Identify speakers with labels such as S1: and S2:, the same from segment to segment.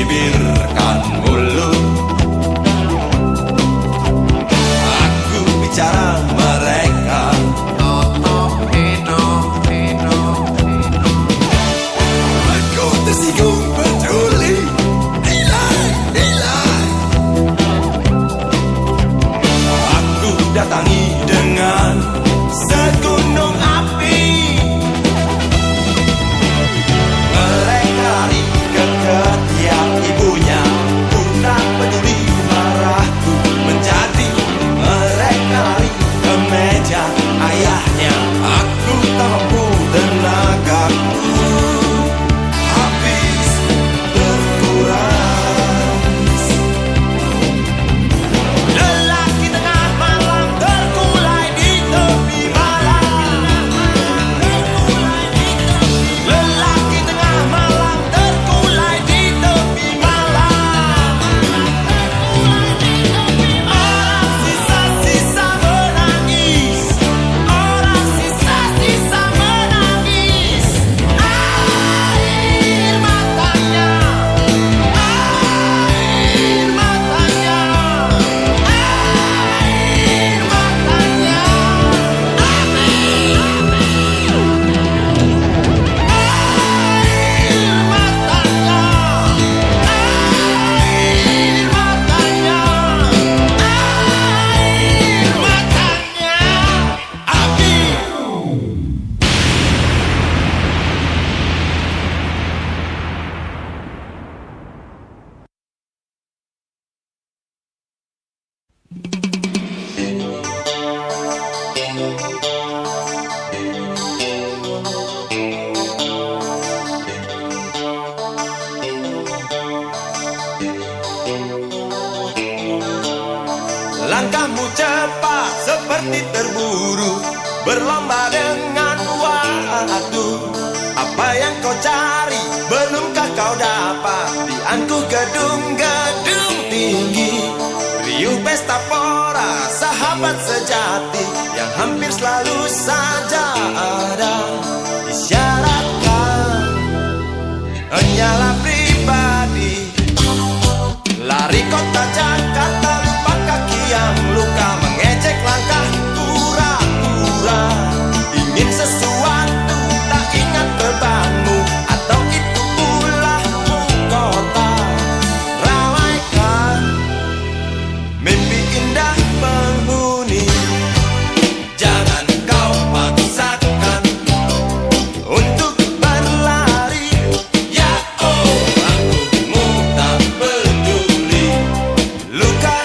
S1: bibirkan mulut. Aku bicara mereka. Aku tersinggung peduli. Nilai. Aku datangi dengan segunung api. Mereka lari ke ketiak ibunya. Ku tak peduli marahku menjadi. Mereka lari ke meja ayahnya. Aku tak mampu, tenagaku habis terkuras. Lelaki tengah malam terkulai di tepi malam. Lelaki tengah malam terkulai di tepi malam. Orang sisa-sisa menangis. Orang sisa-sisa menangis. Air matanya. Air matanya. Air matanya. Langkahmu cepat seperti terburu, berlomba dengan waktu. Apa yang kau cari, belumkah kau dapat? Di angkuh gedung-gedung tinggi, riuh pesta pora, sahabat sejati yang hampir selalu saja ada. Isyaratkan hanyalah pribadi. Lari kota Jakarta, lupa kaki yang luka, mengejek langkah pura-pura. Ingin sesuatu, tak ingat bebanmu, atau itu ulahmu kota. Ramaikan mimpi indah penghuni. Jangan kau paksakan untuk berlari. Ya oh, aku tak peduli. Luka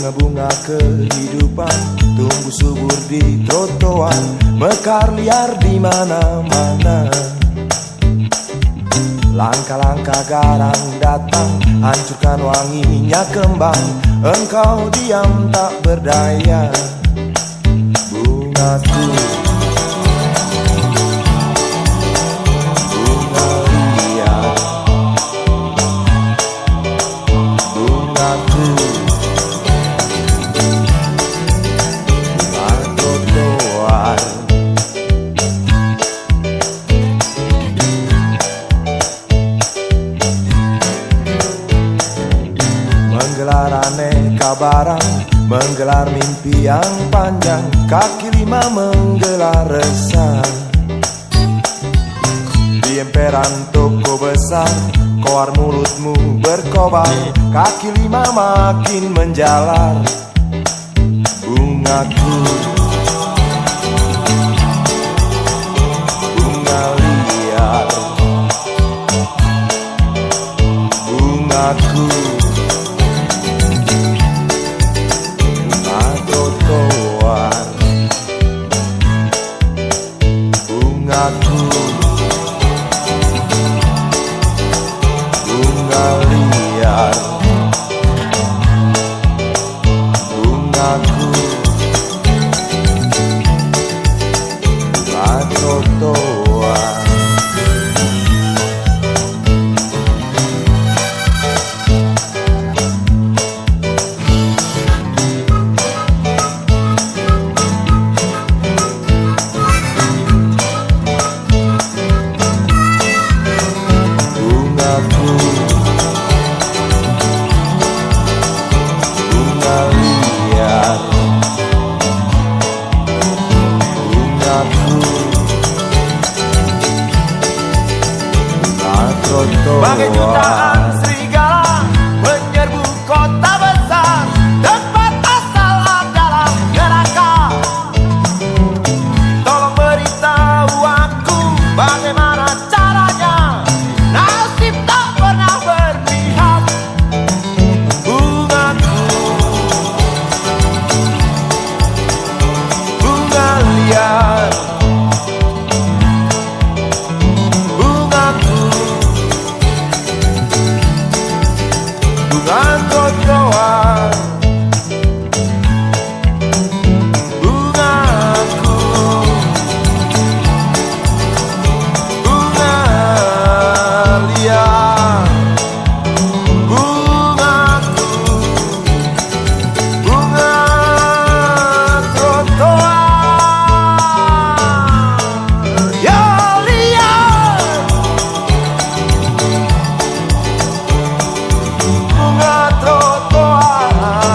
S1: Bunga-bunga kehidupan tumbuh subur di trotoar, mekar liar di mana-mana. Langkah-langkah garang datang, hancurkan wanginya kembang. Engkau diam tak berdaya, bungaku. Bunga liar, bungaku. Bunga trotoar, menggelar aneka barang, menggelar mimpi yang panjang. Kaki lima menggelar resah di emperan toko besar. Koar mulutmu berkobar, kaki lima makin menjalar, bungaku. Bunga liar, bungaku. Bunga trotoar, bungaku. Bunga liar, bungaku. Bunga trotoar. Bungaku, bunga liar, bungaku. Bunga trotoar. Bagai jutaan serigala menyerbu kota besar, tempat asal adalah neraka. Tolong beritahu aku bagaimana caranya, nasib tak pernah berpihak. Bungaku, bunga liar, bungaku. Bunga trotoar, bungaku. Bunga liar, bungaku. Bunga trotoar, ya liar. Bunga trotoar.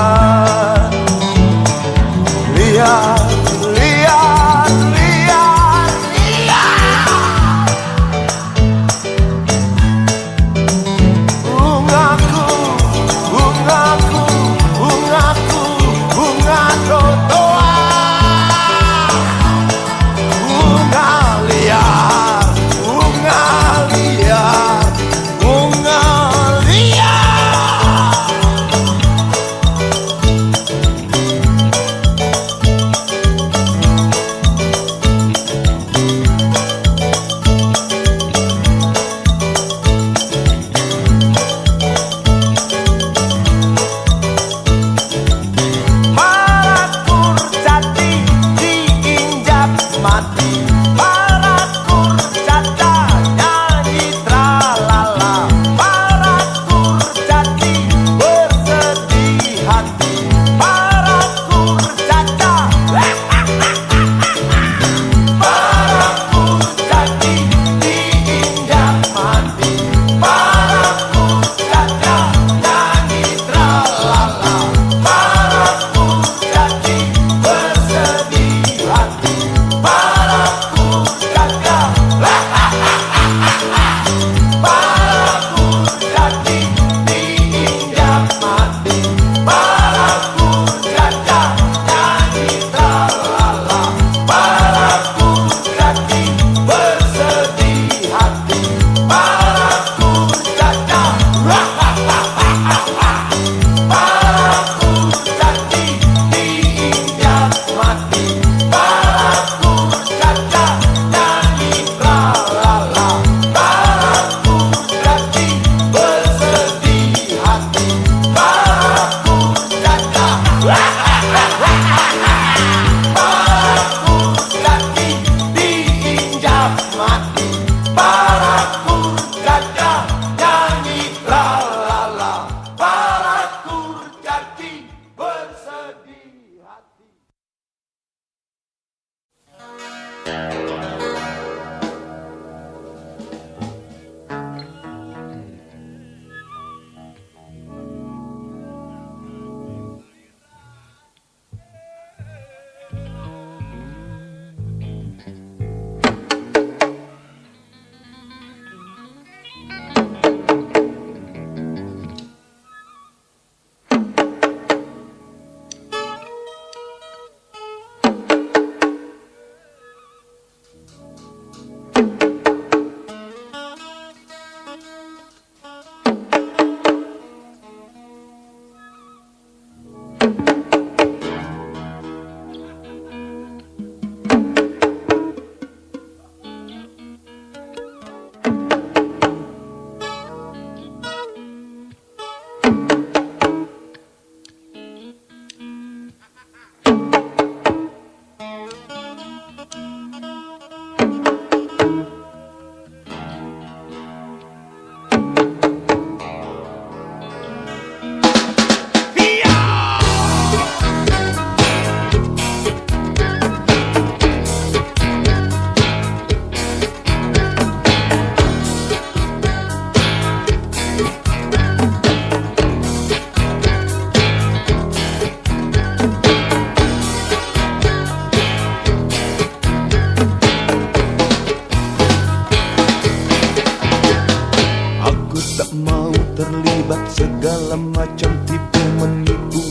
S1: segala macam tipu menipu.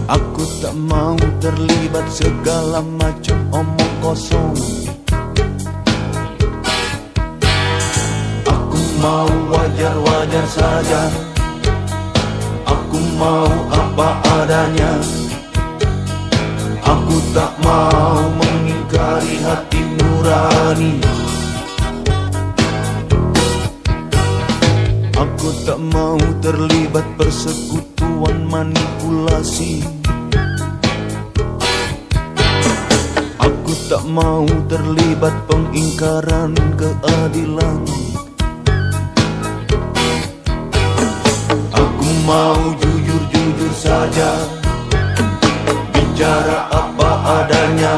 S1: Aku tak mau terlibat segala macam omong kosong. Aku mau wajar-wajar saja. Aku mau apa adanya. Aku tak mau mengingkari hati nurani. Aku tak mau terlibat persekutuan manipulasi. Aku tak mau terlibat pengingkaran keadilan. Aku mau jujur-jujur saja, bicara apa adanya.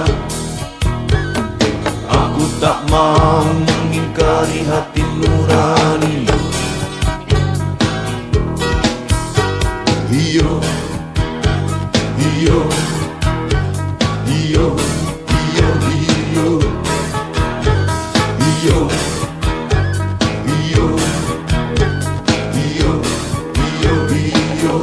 S1: Aku tak mau mengingkari hati nurani. Iyo, iyo, iyo, iyo, iyo, iyo, iyo, iyo, iyo, iyo.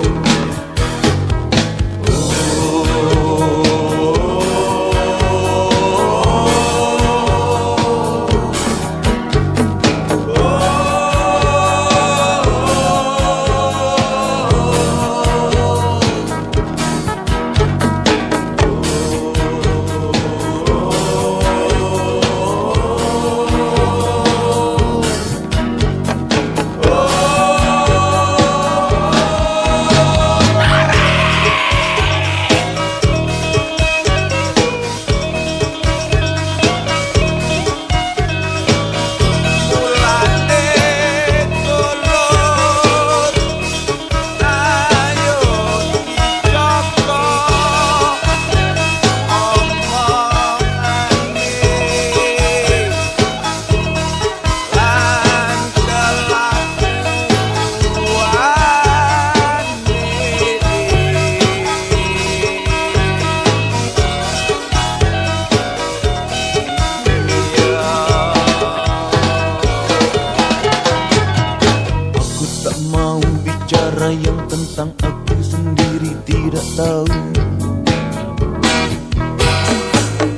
S1: Bicara yang tentang aku sendiri tidak tahu.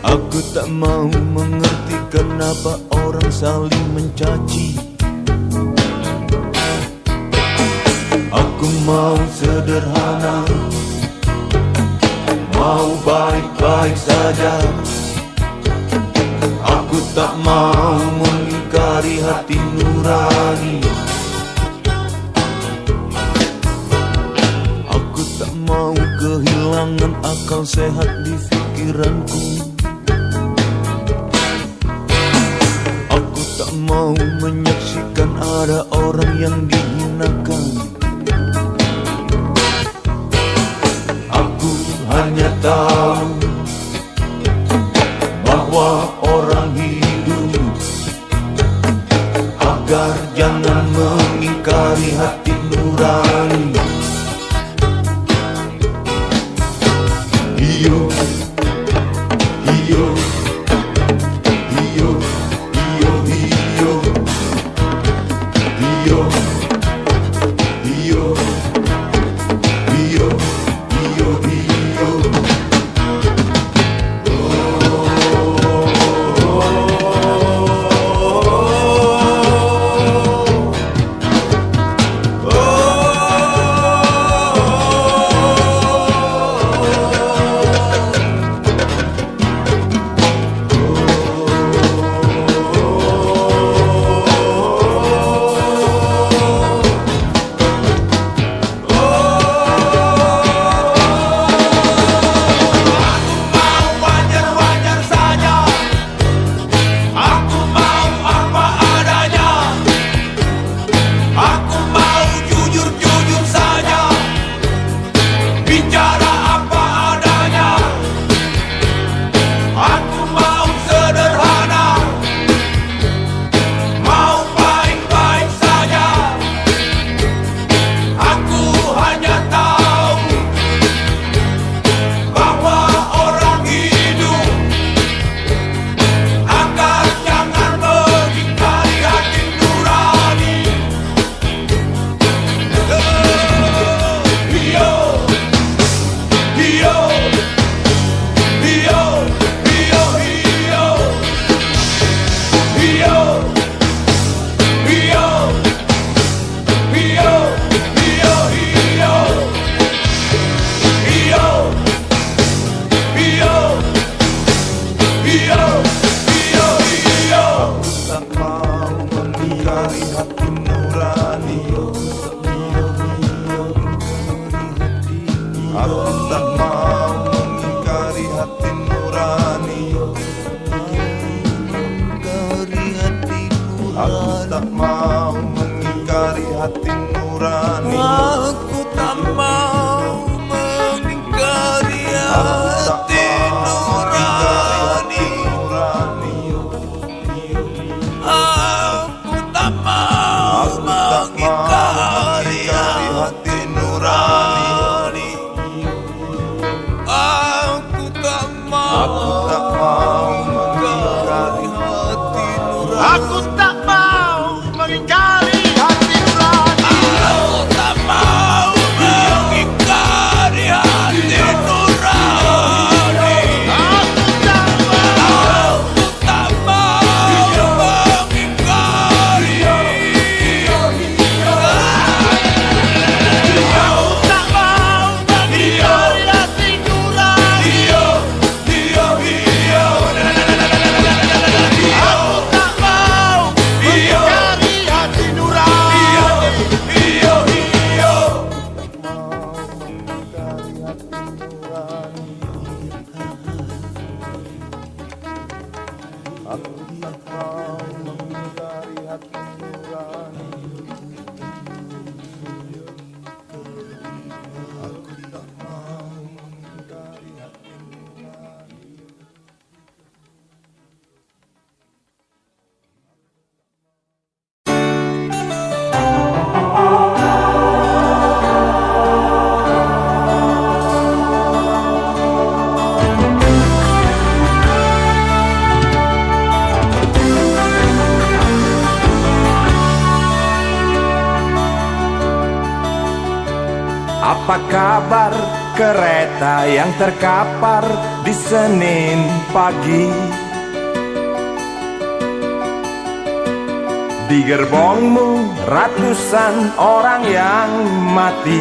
S1: Aku tak mau mengerti kenapa orang saling mencaci. Aku mau sederhana, mau baik-baik saja. Aku tak mau mengingkari hati nurani. Tak mau kehilangan akal sehat di pikiranku. Aku tak mau menyaksikan ada orang yang dihinakan. Aku hanya tahu bahwa orang hidup agar jangan mengingkari hati nurani. Iyo, iyo, iyo, iyo, iyo, iyo, iyo, iyo, iyo, iyo. hati nurani. Aku tak mau mengingkari hati nurani. Aku tak mau mengingkari hati nurani.
S2: Aku tak mau mengingkari hati nurani. Aku tak mau mengingkari hati nurani. Aku tak mau mengingkari hati nurani.
S3: Aku tak mau mengingkari hati nurani.
S2: Aku tak mau mengingkari hati nurani.
S3: Aku tak mau.
S2: Aku tak mau mengingkari.
S3: Aku tak mau mengingkari hati nurani. Aku tak mau mengingkari hati nurani.
S1: Aku tak mau mengingkari hati nurani. Aku tak mau mengingkari hati nurani.
S4: Apa kabar kereta yang terkapar di Senin pagi? Di gerbongmu ratusan orang yang mati,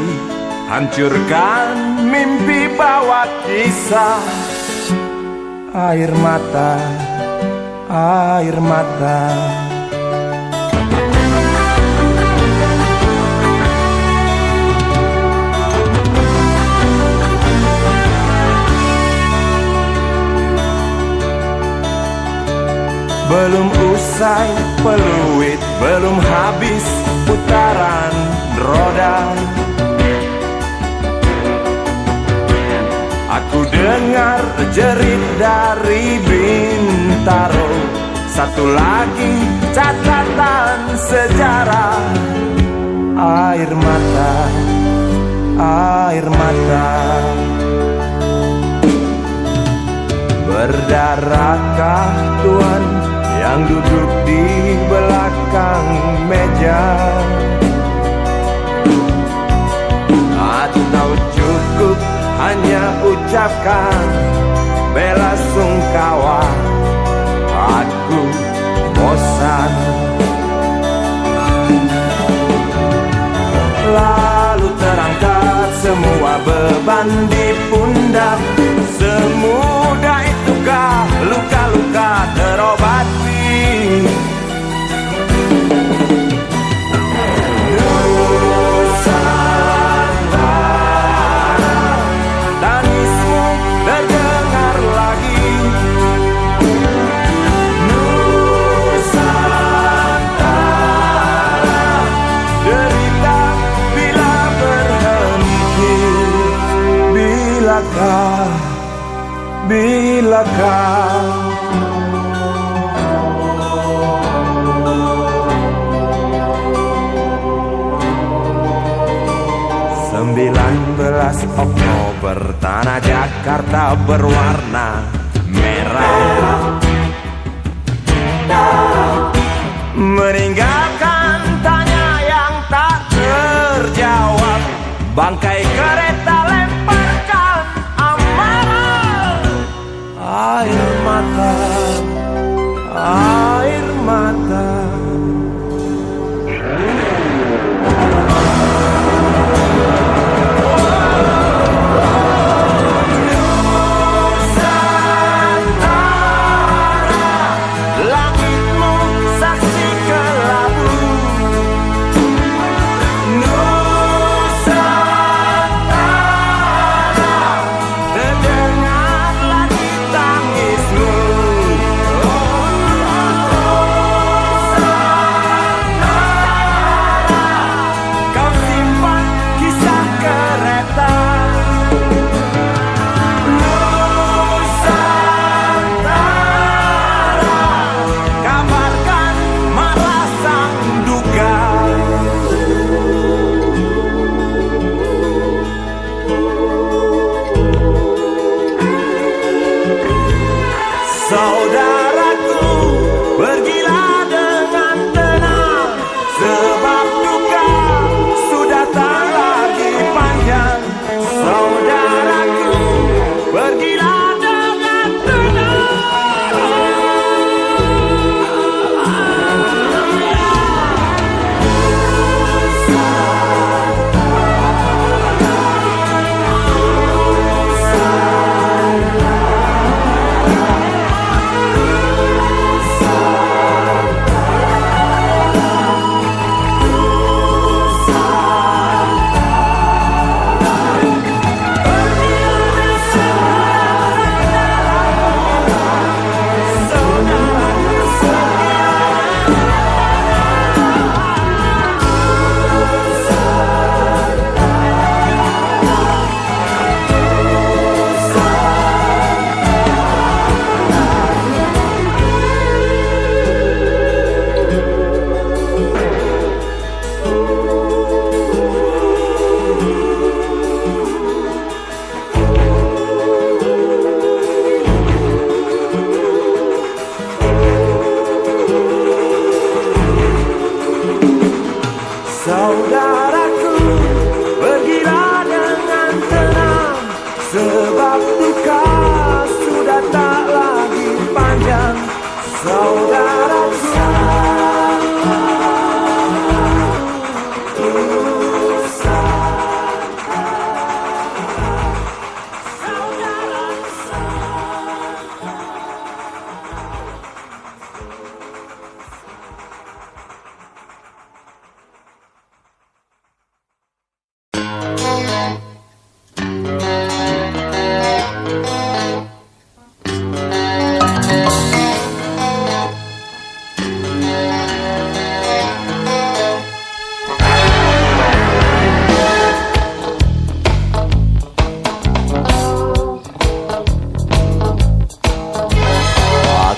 S4: hancurkan mimpi bawa kisah. Air mata, air mata. Belum usai peluit, belum habis putaran roda. Aku dengar jerit dari Bintaro, satu lagi catatan sejarah. Air mata, air mata. Berdarahkah Tuhan yang duduk di belakang meja? Atau cukup hanya ucapkan bela sungkawa? Aku bosan. Lalu terangkat semua beban di pundak. Semudah itukah luka-luka terobati? Tangismu terdengar lagi. Nusantara, derita bila berhenti. Bilakah, bilakah 19 Oktober tanah Jakarta berwarna merah, meninggalkan tanya yang tak terjawab. Bangkai kereta lemparkan amarah. Air mata, air mata. Saudaraku, pergilah dengan tenang, sebab duka sudah tak lagi panjang. Saudaraku,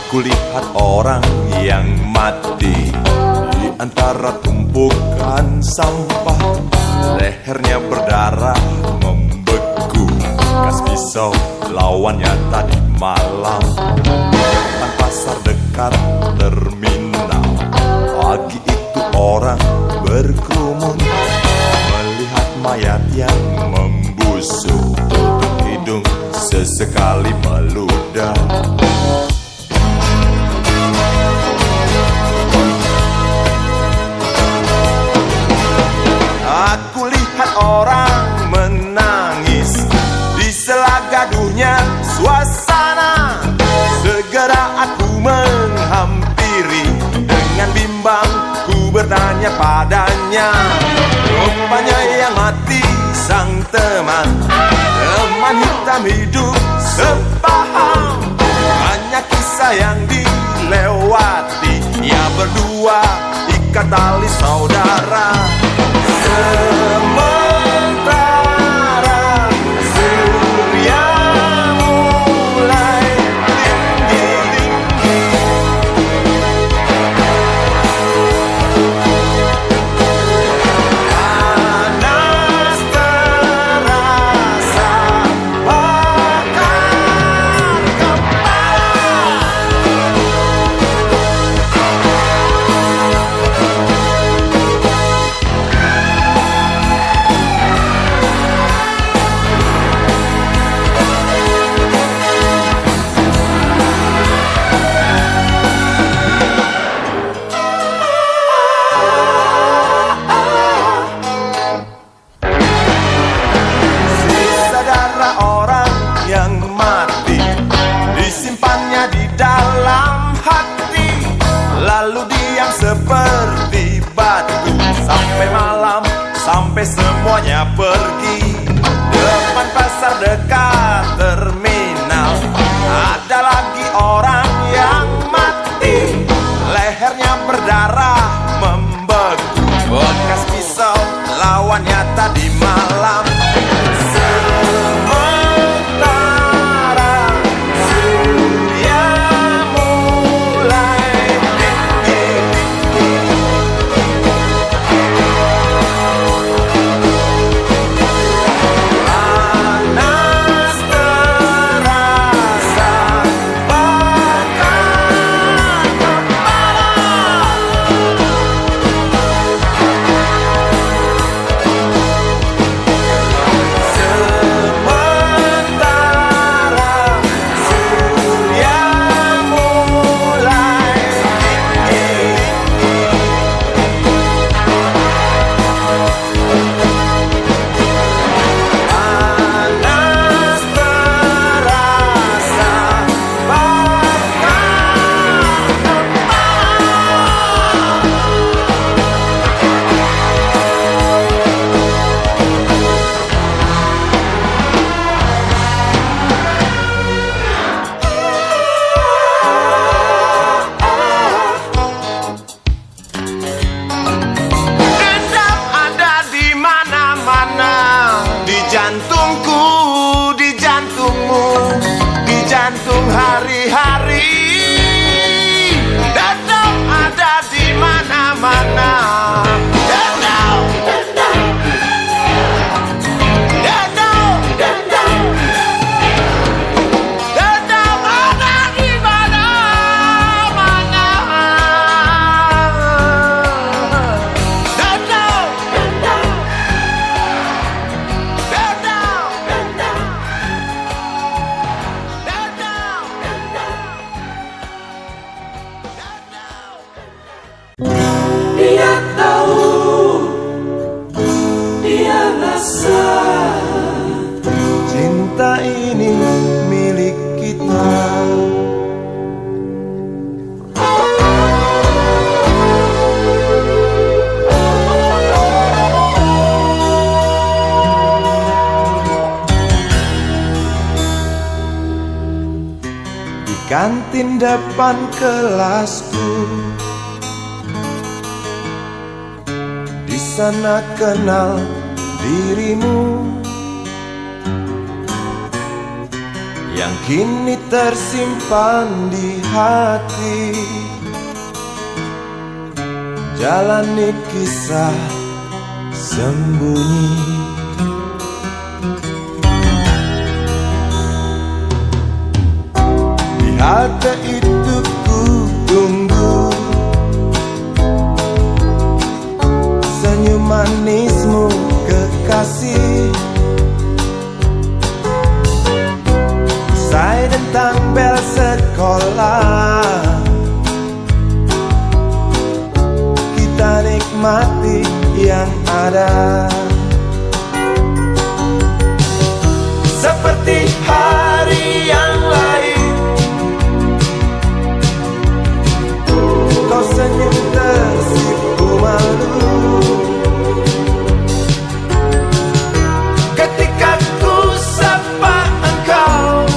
S1: Aku lihat orang yang mati di antara tumpukan sampah. Lehernya berdarah membeku, bekas pisau lawannya tadi malam. Depan pasar dekat terminal, pagi itu orang berkerumun melihat mayat yang membusuk. Tutup hidung sesekali meludah. Aku lihat orang menangis di sela gaduhnya suasana. Segera aku menghampiri, dengan bimbang ku bertanya padanya. Rupanya yang mati sang teman, teman hitam hidup sepaham. Hanya kisah yang dilewati, ya berdua ikat tali saudara. Sementara surya mulai tinggi, panas terasa bakar kepala. Sisa darah orang yang mati disimpannya di dalam hati, lalu diam seperti batu sampai malam, sampai semuanya pergi. Depan pasar dekat terminal ada lagi orang yang mati, lehernya berdarah membeku, bekas pisau lawannya tadi malam. Sementara surya mulai tinggi, panas terasa bakar kepala.
S4: kantin depan kelasku. Di sana kenal dirimu yang kini tersimpan di hati. Jalani kisah sembunyi. Di halte itu ku tunggu senyum manismu kekasih. Usai tentang bel sekolah, kita nikmati yang ada. Seperti hari yang lain, kau senyum tersipu malu ketika ku sapa engkau.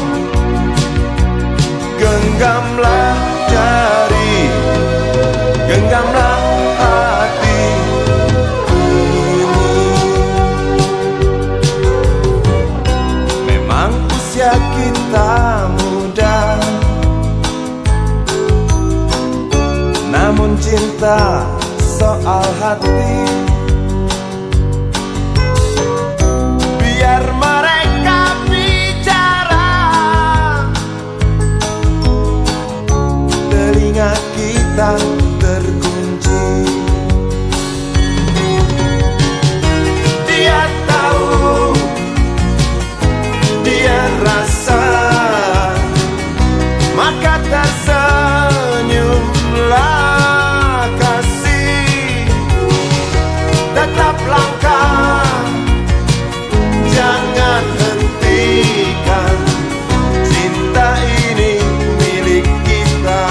S4: Genggamlah jari, genggamlah hati ini. Memang usia kita muda, namun cinta soal hati. Biar mereka bicara, telinga kita terkunci. Dia tahu, dia rasa, maka tersenyumlah kasih. Tetap langkah, jangan hentikan, cinta ini milik kita.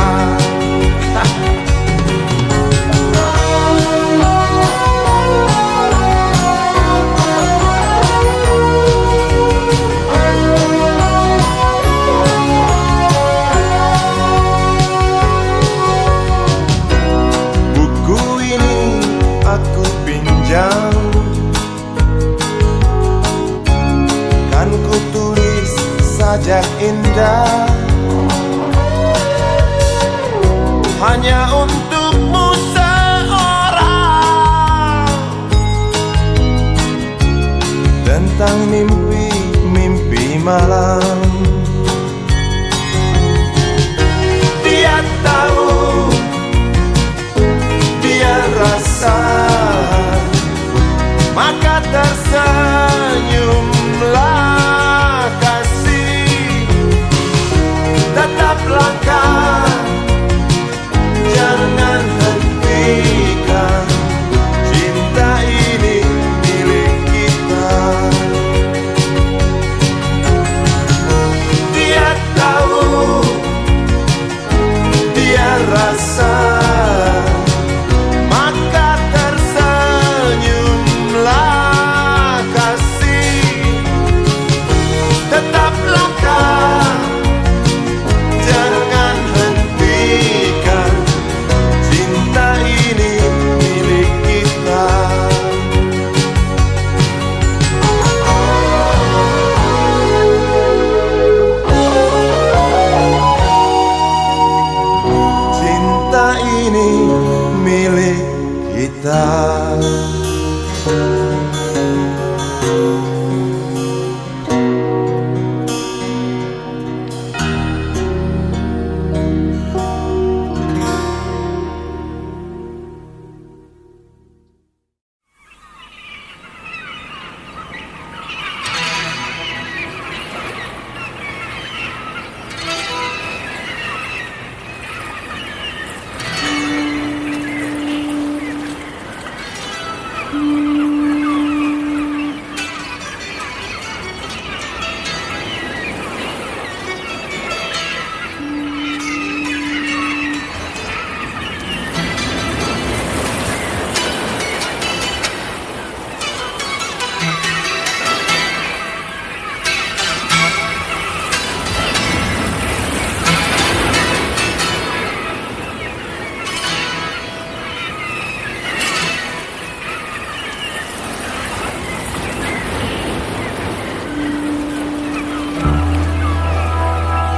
S4: Buku ini aku pinjam, kan ku tulis sajak indah hanya untukmu seorang, tentang mimpi-mimpi malam. Dia tahu, dia rasa, maka tersenyumlah kasih. Tetap langkah, jangan hentikan, cinta ini milik kita. Dia tahu, dia rasa, maka tersenyumlah kasih. Tetap langkah, jangan hentikan, cinta ini milik kita. Cinta ini milik kita.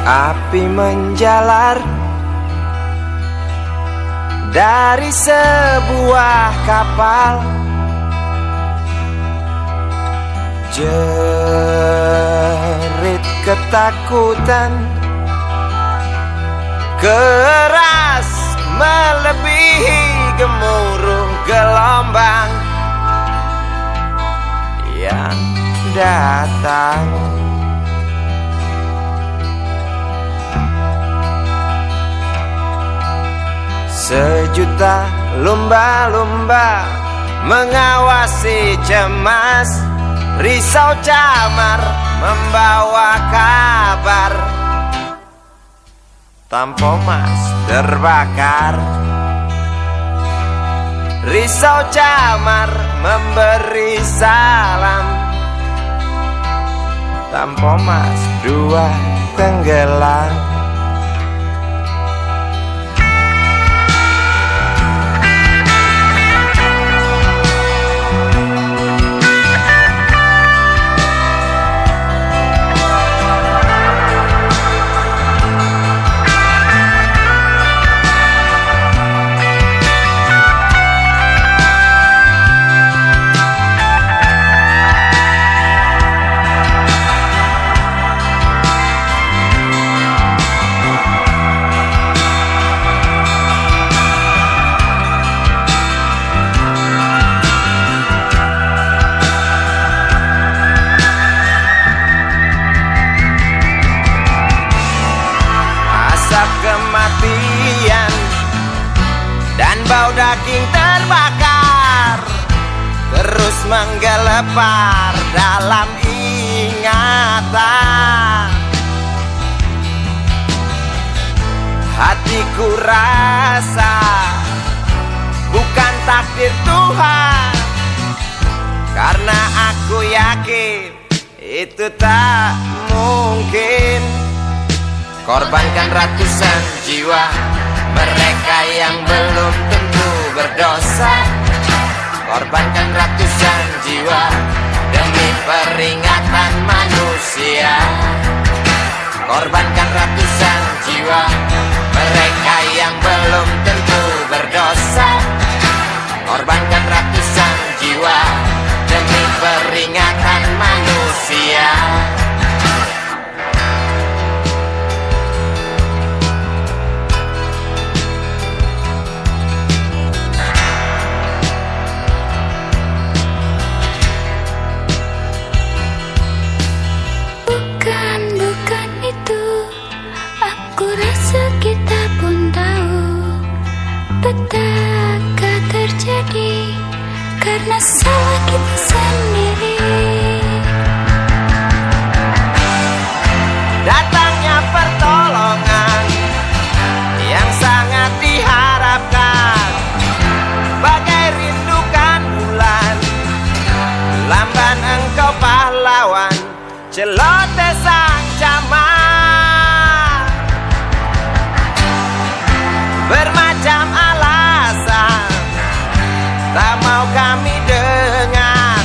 S5: Api menjalar dari sebuah kapal, jerit ketakutan keras melebihi gemuruh gelombang yang datang. Sejuta lumba-lumba mengawasi cemas, risau camar membawa kabar. Tampo Mas terbakar, risau camar memberi salam. Tampo Mas dua tenggelam. Kematian dan bau daging terbakar terus menggelepar dalam ingatan. Hatiku rasa bukan takdir Tuhan, karena aku yakin itu tak mungkin. Korbankan ratusan jiwa mereka yang belum tentu berdosa. Korbankan ratusan jiwa demi peringatan manusia. Korbankan ratusan jiwa mereka yang belum tentu berdosa. Korbankan ratusan jiwa demi peringatan manusia.
S6: Petaka terjadi karena salah kita sendiri.
S5: Datangnya pertolongan yang sangat diharapkan, bagai rindukan bulan, lamban engkau pahlawan, celoteh sang camat. Bermacam alasan tak mau kami dengar,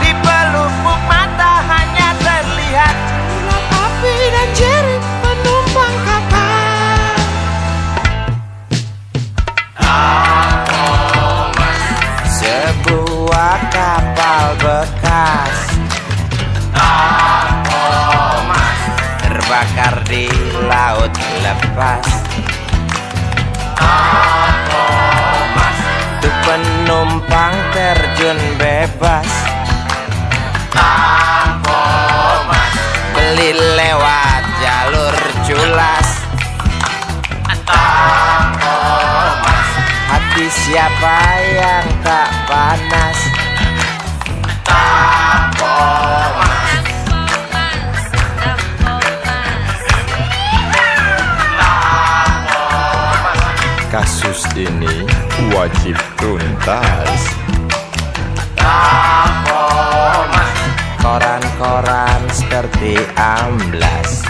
S5: di pelupuk mata hanya terlihat ular api dan jerit penumpang kapal. Sebuah kapal bekas terbakar di laut lepas. Tuh penumpang terjun bebas, beli lewat jalur culas. Hati siapa yang tak panas?
S4: Kasus ini wajib tuntas.
S5: Koran-koran seperti amblas.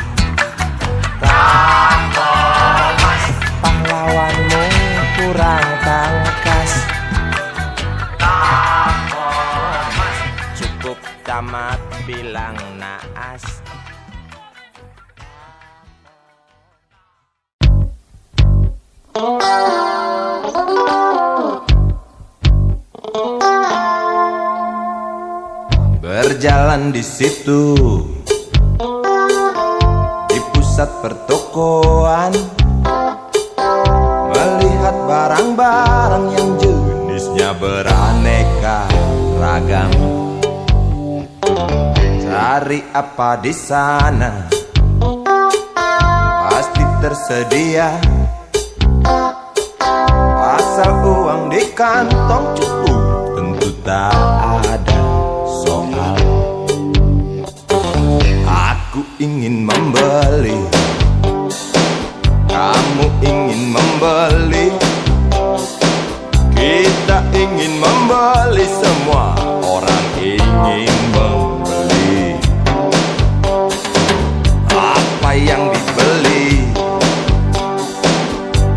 S5: Pahlawanmu kurang tangkas. Cukup tamat bilang naas.
S1: berjalan di situ, di pusat pertokoan, melihat barang-barang yang jenisnya beraneka ragam. Cari apa di sana, pasti tersedia, asal uang di kantong cukup, tentu tak ada soal. Aku ingin membeli, kamu ingin membeli, kita ingin membeli, semua orang ingin membeli. Apa yang dibeli,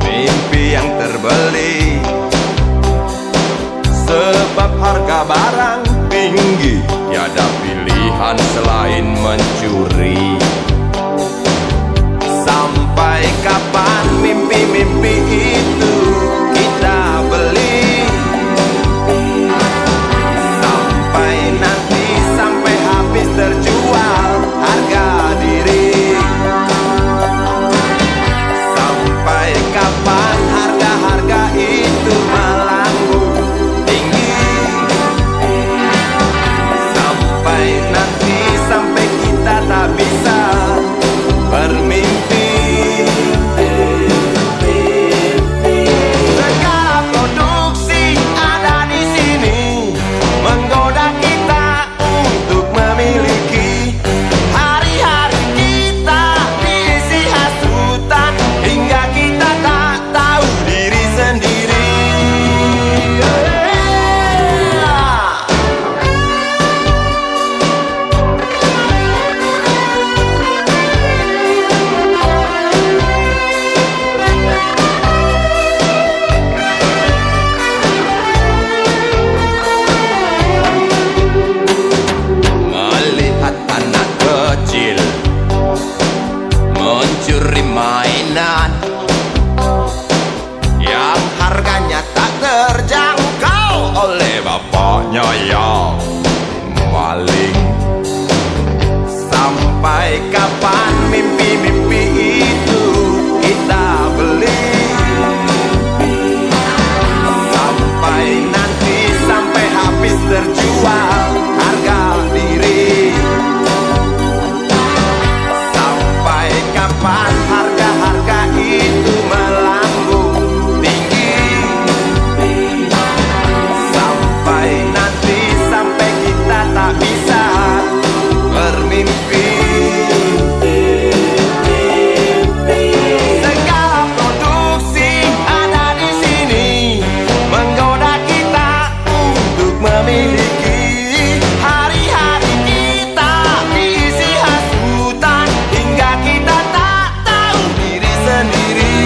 S1: mimpi yang terbeli, sebab harga barang tinggi, tiada pilihan selain mencuri. Sampai kapan mimpi-mimpi itu kita beli? Sampai nanti, sampai habis terjual harga diri. Sampai kapan harga-harga itu melambung tinggi? Sampai nanti, sampai kita tak bisa bermimpi. Segala produksi ada di sini, menggoda kita untuk memiliki. Hari-hari kita diisi hasutan, hingga kita tak tahu diri sendiri. Melihat anak kecil mencuri mainan yang harganya tak terjangkau oleh bapaknya yang maling. Sampai kapan mimpi-mimpi itu kita beli? Sampai nanti, sampai habis terjual harga diri. Sampai kapan harga-harga itu melambung tinggi? Sampai nanti, sampai kita tak bisa bermimpi. Segala produksi ada di sini, menggoda kita untuk memiliki. Hari-hari kita diisi hasutan, hingga kita tak tahu diri sendiri.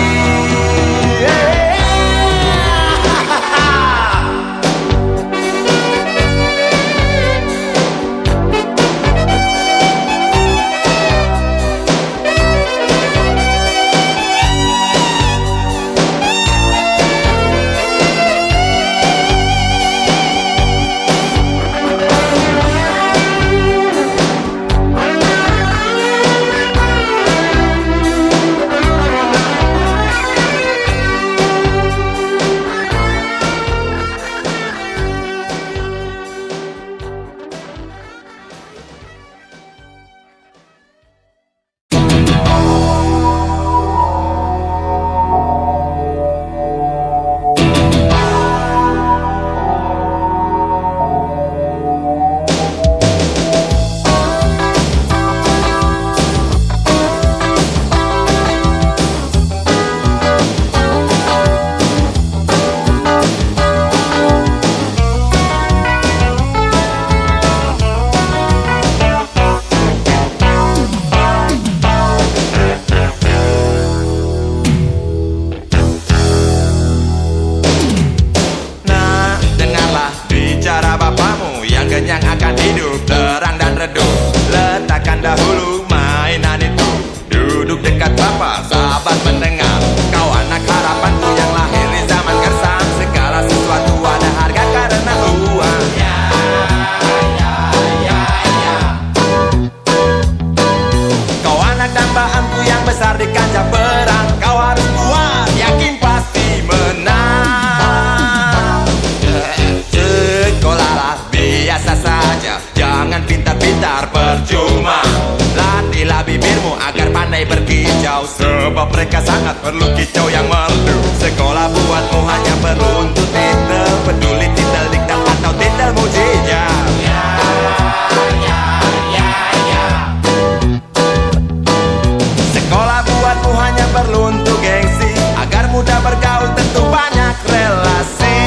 S2: gitar percuma. Latihlah bibirmu agar pandai berkicau, sebab mereka sangat perlu kicau yang merdu. Sekolah buatmu hanya perlu untuk titel, peduli titel diktat atau titel mujizat. Sekolah buatmu hanya perlu untuk gengsi, agar mudah bergaul tentu banyak relasi.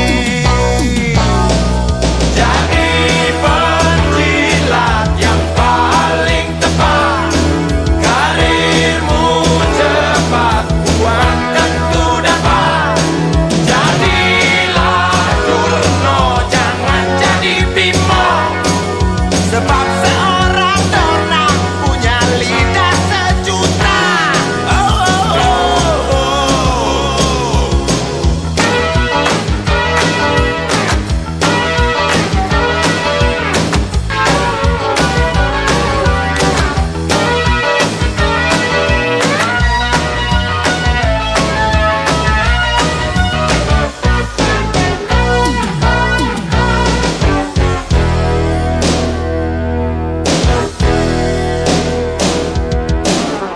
S2: Jadi penjilat yang paling tepat, karirmu cepat, uang tentu dapat. Jadilah Durno, jangan jadi Bimo, sebab seorang Dorna punya lidah sejuta.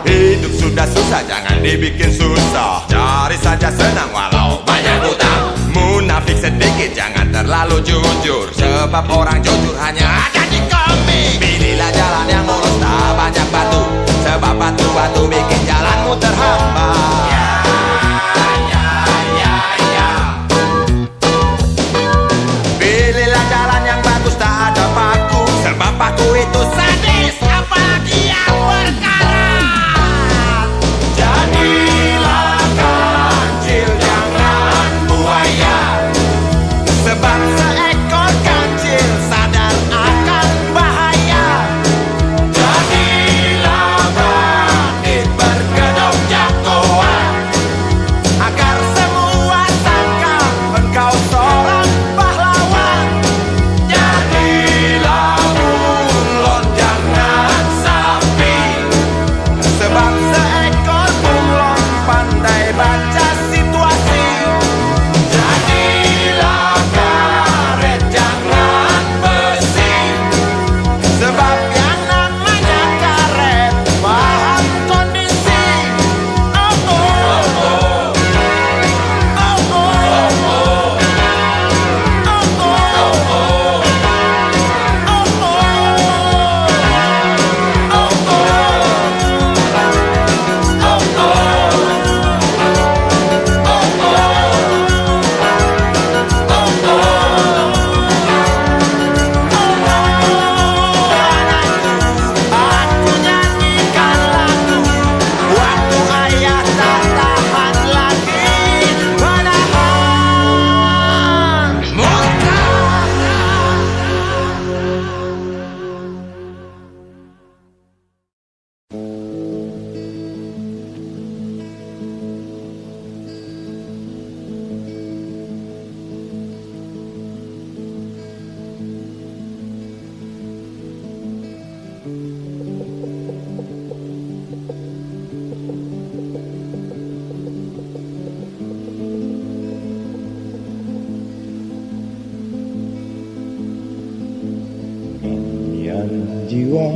S2: Hidup sudah susah, jangan dibikin susah. Cari saja senang walau banyak utang. Munafik sedikit, jangan terlalu jujur, sebab orang jujur hanya ada di kami. Pilihlah jalan yang mulus, tak banyak batu, sebab batu-batu bikin jalanmu terhambat. Pilihlah jalan yang bagus, tak ada paku, sebab paku itu sadis, apalagi yang berkarat. Jadilah kancil, jangan buaya, sebab seekor kancil sadar akan bahaya. Jadilah bandit berkedok jagoan, agar semua sangka engkau seorang pahlawan. Jadilah bunglon, jangan sapi, sebab seekor bunglon pandai baca situasi. Jadilah karet, jangan besi, sebab yang namanya karet paham kondisi. Oh oh oh, oh oh oh, oh oh Aku nyanyikan lagu waktu ayah tak tahan lagi menahan muntah.
S1: Yang jiwa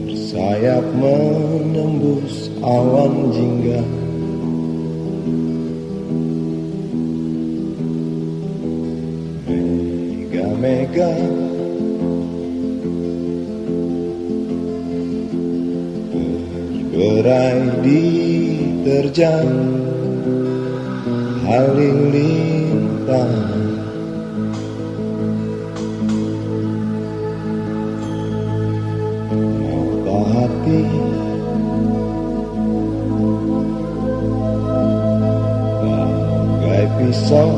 S1: bersayap menembus awan jingga, mega-mega berberai diterjang halilintar. Mata hati bagai pisau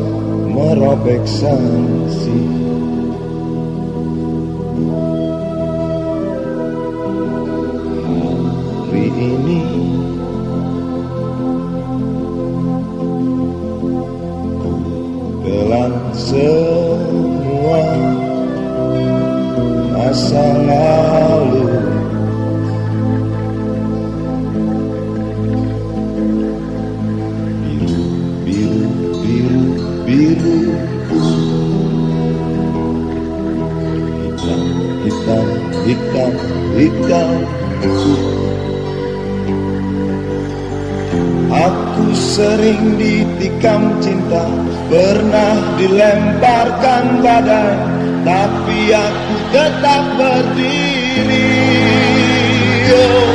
S1: merobek sanksi. Hari ini telan semua masa lalu. Biru-biru biru, biru, hitam, hitam, hitam, hitam. Aku sering ditikam cinta, pernah dilemparkan badai, tapi aku tetap berdiri. Oh.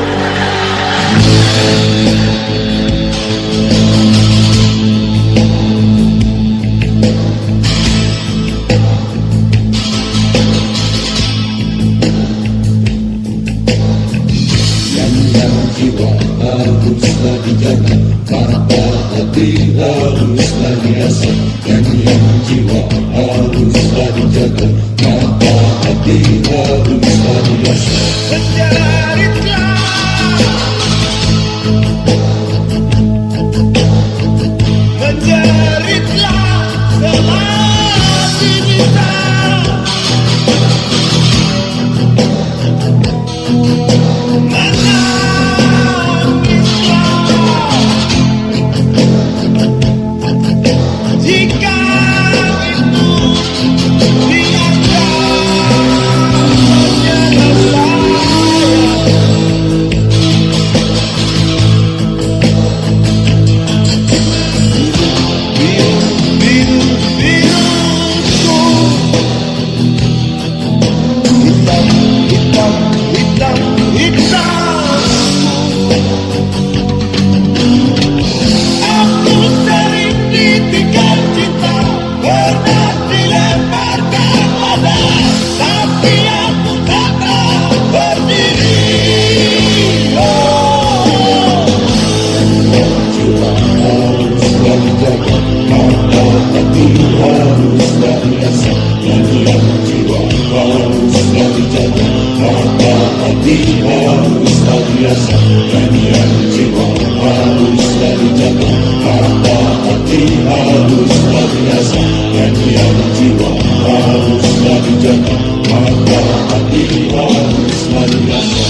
S7: Jiwa haruslah dijaga, mata hati haruslah diasah. Yang jiwa haruslah dijaga, mata hati haruslah diasah.
S1: Menjeritlah, menjeritlah selagi bisa.
S7: Jiwa haruslah dijaga, mata hati haruslah diasah.